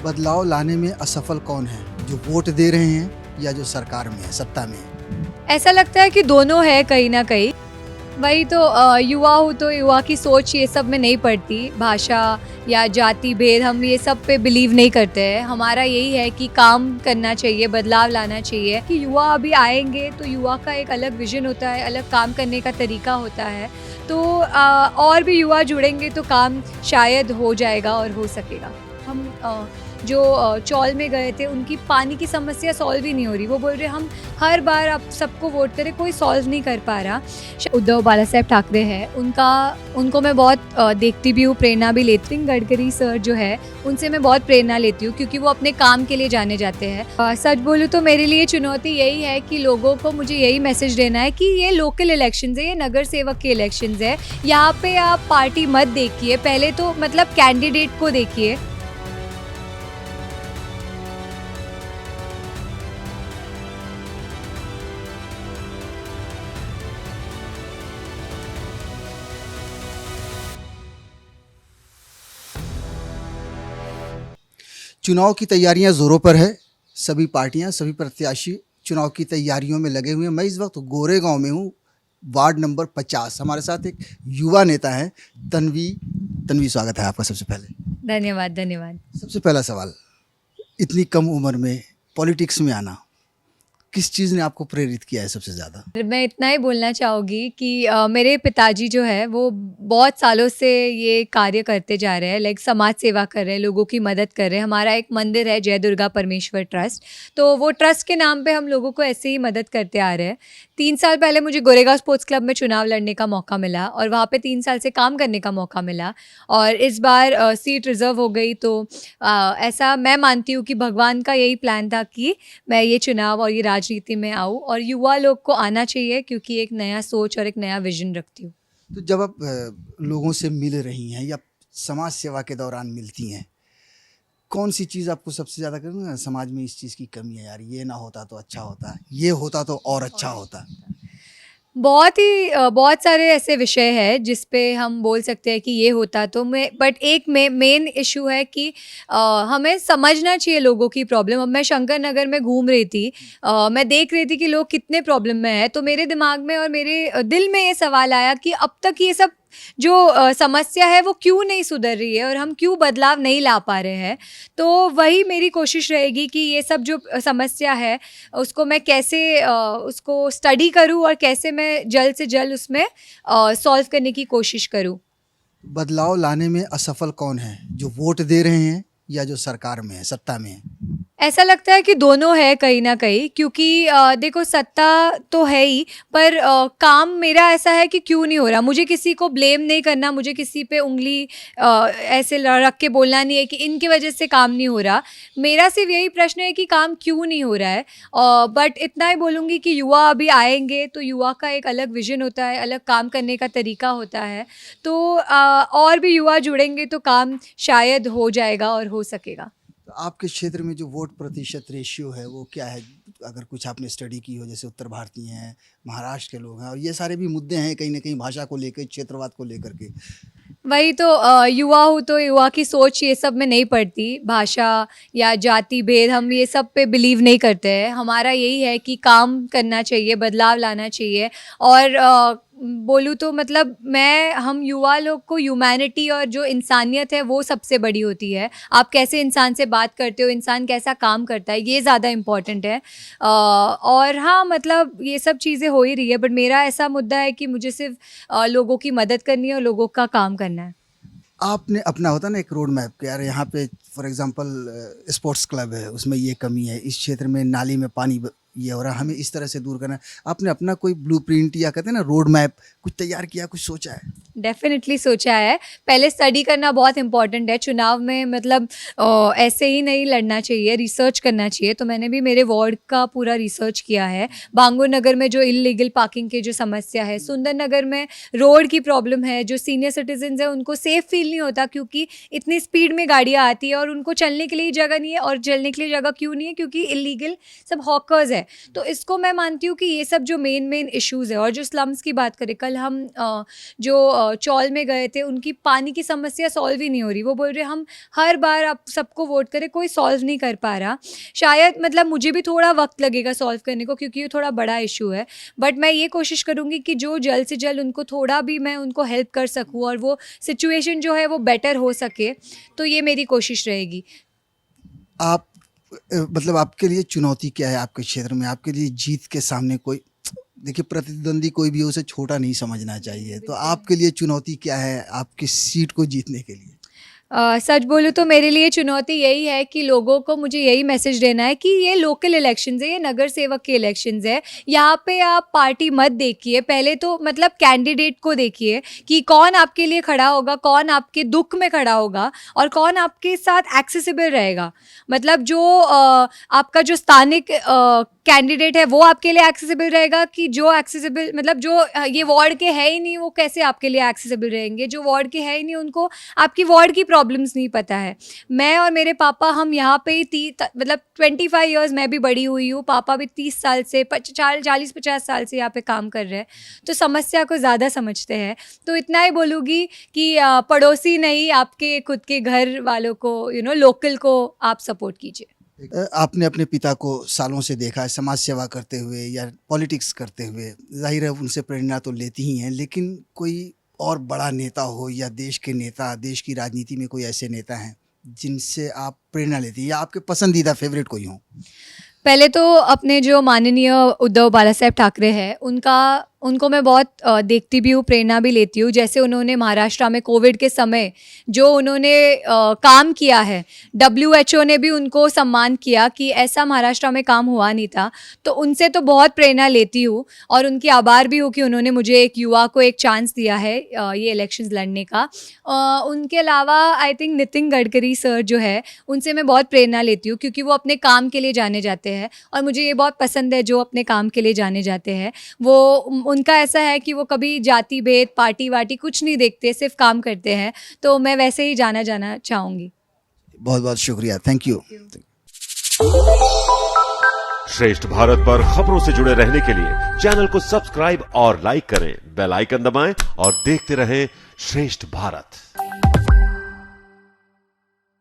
बदलाव लाने में असफल कौन है, जो वोट दे रहे हैं या जो सरकार में है, सत्ता में है? ऐसा लगता है कि दोनों है कहीं ना कहीं। वही तो युवा हूँ तो युवा की सोच ये सब में नहीं पड़ती। भाषा या जाति भेद हम ये सब पे बिलीव नहीं करते हैं। हमारा यही है कि काम करना चाहिए, बदलाव लाना चाहिए। कि युवा अभी आएंगे तो युवा का एक अलग विजन होता है, अलग काम करने का तरीका होता है। तो और भी युवा जुड़ेंगे तो काम शायद हो जाएगा और हो सकेगा। हम जो चौल में गए थे उनकी पानी की समस्या सॉल्व ही नहीं हो रही। वो बोल रहे हम हर बार आप सबको वोट करें, कोई सॉल्व नहीं कर पा रहा। उद्धव बाला साहेब ठाकरे हैं, उनको मैं बहुत देखती भी हूँ, प्रेरणा भी लेती हूँ। गडकरी सर जो है उनसे मैं बहुत प्रेरणा लेती हूँ क्योंकि वो अपने काम के लिए जाने जाते हैं। सच बोलूँ तो मेरे लिए चुनौती यही है कि लोगों को मुझे यही मैसेज देना है कि ये लोकल इलेक्शंस है, ये नगर सेवक के इलेक्शंस है। यहाँ पे आप पार्टी मत देखिए, पहले तो मतलब कैंडिडेट को देखिए। चुनाव की तैयारियां जोरों पर है। सभी पार्टियां, सभी प्रत्याशी चुनाव की तैयारियों में लगे हुए हैं। मैं इस वक्त गोरेगांव में हूँ, वार्ड नंबर 50। हमारे साथ एक युवा नेता है, तन्वी। तन्वी, स्वागत है आपका। सबसे पहले धन्यवाद धन्यवाद। सबसे पहला सवाल, इतनी कम उम्र में पॉलिटिक्स में आना, किस चीज़ ने आपको प्रेरित किया है सबसे ज़्यादा? मैं इतना ही बोलना चाहूँगी कि मेरे पिताजी जो है वो बहुत सालों से ये कार्य करते जा रहे हैं, लाइक समाज सेवा कर रहे हैं, लोगों की मदद कर रहे हैं। हमारा एक मंदिर है, जय दुर्गा परमेश्वर ट्रस्ट, तो वो ट्रस्ट के नाम पे हम लोगों को ऐसे ही मदद करते आ रहे हैं। 3 साल पहले मुझे गोरेगांव स्पोर्ट्स क्लब में चुनाव लड़ने का मौका मिला और वहाँ पे 3 साल से काम करने का मौका मिला। और इस बार सीट रिज़र्व हो गई, तो ऐसा मैं मानती हूँ कि भगवान का यही प्लान था कि मैं ये चुनाव और ये राजनीति में आऊँ और युवा लोग को आना चाहिए क्योंकि एक नया सोच और एक नया विजन रखती हूँ। तो जब आप लोगों से मिल रही हैं या समाज सेवा के दौरान मिलती हैं, कौन सी चीज़ आपको सबसे ज़्यादा कहते हैं ना, समाज में इस चीज़ की कमी है यार, ये ना होता तो अच्छा होता, ये होता तो और अच्छा होता? बहुत सारे ऐसे विषय हैं जिस पे हम बोल सकते हैं कि ये होता तो मैं, बट एक मेन इशू है कि हमें समझना चाहिए लोगों की प्रॉब्लम। अब मैं शंकर नगर में घूम रही थी, मैं देख रही थी कि लोग कितने प्रॉब्लम में हैं, तो मेरे दिमाग में और मेरे दिल में ये सवाल आया कि अब तक ये सब जो समस्या है वो क्यों नहीं सुधर रही है और हम क्यों बदलाव नहीं ला पा रहे हैं। तो वही मेरी कोशिश रहेगी कि ये सब जो समस्या है उसको मैं कैसे उसको स्टडी करूं और कैसे मैं जल्द से जल्द उसमें सॉल्व करने की कोशिश करूं। बदलाव लाने में असफल कौन है, जो वोट दे रहे हैं या जो सरकार में है, सत्ता में है? ऐसा लगता है कि दोनों है कहीं ना कहीं, क्योंकि देखो सत्ता तो है ही, पर काम मेरा ऐसा है कि क्यों नहीं हो रहा। मुझे किसी को ब्लेम नहीं करना, मुझे किसी पे उंगली ऐसे रख के बोलना नहीं है कि इनकी वजह से काम नहीं हो रहा। मेरा सिर्फ यही प्रश्न है कि काम क्यों नहीं हो रहा है। बट इतना ही बोलूँगी कि युवा अभी आएंगे तो युवा का एक अलग विजन होता है, अलग काम करने का तरीका होता है। तो और भी युवा जुड़ेंगे तो काम शायद हो जाएगा और हो सकेगा। तो आपके क्षेत्र में जो वोट प्रतिशत रेशियो है वो क्या है? अगर कुछ आपने स्टडी की हो, जैसे उत्तर भारतीय हैं, महाराष्ट्र के लोग हैं, और ये सारे भी मुद्दे हैं कहीं ना कहीं भाषा को लेकर, क्षेत्रवाद को लेकर के। वही तो युवा हूँ तो युवा की सोच ये सब में नहीं पड़ती। भाषा या जाति भेद हम ये सब पे बिलीव नहीं करते हैं। हमारा यही है कि काम करना चाहिए, बदलाव लाना चाहिए। और बोलूँ तो मतलब हम युवा लोग को ह्यूमैनिटी और जो इंसानियत है वो सबसे बड़ी होती है। आप कैसे इंसान से बात करते हो, इंसान कैसा काम करता है, ये ज़्यादा इम्पॉर्टेंट है। और हाँ, मतलब ये सब चीज़ें हो ही रही है, बट मेरा ऐसा मुद्दा है कि मुझे सिर्फ लोगों की मदद करनी है और लोगों का काम करना है। आपने अपना होता ना एक रोड मैप कि यार यहाँ पे फॉर एग्जांपल स्पोर्ट्स क्लब है, उसमें ये कमी है, इस क्षेत्र में नाली में पानी ये हो रहा है, हमें इस तरह से दूर करना है। आपने अपना कोई ब्लूप्रिंट या कहते हैं ना रोड मैप कुछ तैयार किया, कुछ सोचा है? डेफिनेटली सोचा है। पहले स्टडी करना बहुत इंपॉर्टेंट है चुनाव में, मतलब ऐसे ही नहीं लड़ना चाहिए, रिसर्च करना चाहिए। तो मैंने भी मेरे वार्ड का पूरा रिसर्च किया है। बांगुर नगर में जो इलीगल पार्किंग की जो समस्या है, सुंदर नगर में रोड की प्रॉब्लम है, जो सीनियर सिटीजन्स हैं उनको सेफ फील नहीं होता क्योंकि इतनी स्पीड में गाड़ियाँ आती है और उनको चलने के लिए जगह नहीं है। और चलने के लिए जगह क्यों नहीं है? क्योंकि इलीगल सब हॉकर्स है, तो इसको मैं मानती हूँ कि ये सब जो मेन इश्यूज़ है, और जो स्लम्स की बात करें, कल हम जो चौल में गए थे, उनकी पानी की समस्या सॉल्व ही नहीं हो रही। वो बोल रहे हम हर बार आप सबको वोट करें, कोई सॉल्व नहीं कर पा रहा। शायद मतलब मुझे भी थोड़ा वक्त लगेगा सॉल्व करने को, क्योंकि ये थोड़ा बड़ा इशू है, बट मैं ये कोशिश करूँगी कि जो जल्द से जल्द उनको थोड़ा भी मैं उनको हेल्प कर सकूँ और वो सिचुएशन जो है वो बेटर हो सके, तो ये मेरी कोशिश रहेगी। आप मतलब आपके लिए चुनौती क्या है आपके क्षेत्र में? आपके लिए जीत के सामने कोई, देखिए प्रतिद्वंदी कोई भी हो उसे छोटा नहीं समझना चाहिए, तो आपके लिए चुनौती क्या है आपकी सीट को जीतने के लिए? सच बोलूँ तो मेरे लिए चुनौती यही है कि लोगों को मुझे यही मैसेज देना है कि ये लोकल इलेक्शंस है, ये नगर सेवक के इलेक्शंस है। यहाँ पे आप पार्टी मत देखिए, पहले तो मतलब कैंडिडेट को देखिए कि कौन आपके लिए खड़ा होगा, कौन आपके दुख में खड़ा होगा और कौन आपके साथ एक्सेसिबल रहेगा। मतलब जो आपका जो स्थानिक कैंडिडेट है वो आपके लिए एक्सेसिबल रहेगा, कि जो एक्सेसिबल मतलब जो ये वार्ड के है ही नहीं, वो कैसे आपके लिए एक्सेसिबल रहेंगे। जो वार्ड के है ही नहीं, उनको आपकी वार्ड की प्रॉब्लम्स नहीं पता है। मैं और मेरे पापा हम यहाँ पे ही मतलब 25 इयर्स मैं भी बड़ी हुई हूँ, पापा भी 30 साल से 40-50 साल से यहाँ पे काम कर रहे हैं, तो समस्या को ज़्यादा समझते हैं। तो इतना ही बोलूँगी कि पड़ोसी नहीं, आपके खुद के घर वालों को लोकल को आप सपोर्ट कीजिए। आपने अपने पिता को सालों से देखा है समाज सेवा करते हुए या पॉलिटिक्स करते हुए, जाहिर है उनसे प्रेरणा तो लेती ही हैं, लेकिन कोई और बड़ा नेता हो या देश के नेता, देश की राजनीति में कोई ऐसे नेता हैं जिनसे आप प्रेरणा लेती हैं या आपके पसंदीदा फेवरेट कोई हो? पहले तो अपने जो माननीय उद्धव बालासाहेब ठाकरे हैं, उनको मैं बहुत देखती भी हूँ, प्रेरणा भी लेती हूँ। जैसे उन्होंने महाराष्ट्र में कोविड के समय जो उन्होंने काम किया है, WHO ने भी उनको सम्मान किया कि ऐसा महाराष्ट्र में काम हुआ नहीं था। तो उनसे तो बहुत प्रेरणा लेती हूँ और उनकी आभार भी हूँ कि उन्होंने मुझे एक युवा को एक चांस दिया है ये इलेक्शंस लड़ने का। उनके अलावा I think Nitin Gadkari sir जो है, उनसे मैं बहुत प्रेरणा लेती हूँ, क्योंकि वो अपने काम के लिए जाने जाते हैं और मुझे ये बहुत पसंद है जो अपने काम के लिए जाने जाते हैं। वो उनका ऐसा है कि वो कभी जाति भेद, पार्टी वार्टी कुछ नहीं देखते, सिर्फ काम करते हैं। तो मैं वैसे ही जाना चाहूँगी। बहुत बहुत शुक्रिया, थैंक यू। श्रेष्ठ भारत पर खबरों से जुड़े रहने के लिए चैनल को सब्सक्राइब और लाइक करें, बेल आइकन दबाएं और देखते रहें श्रेष्ठ भारत।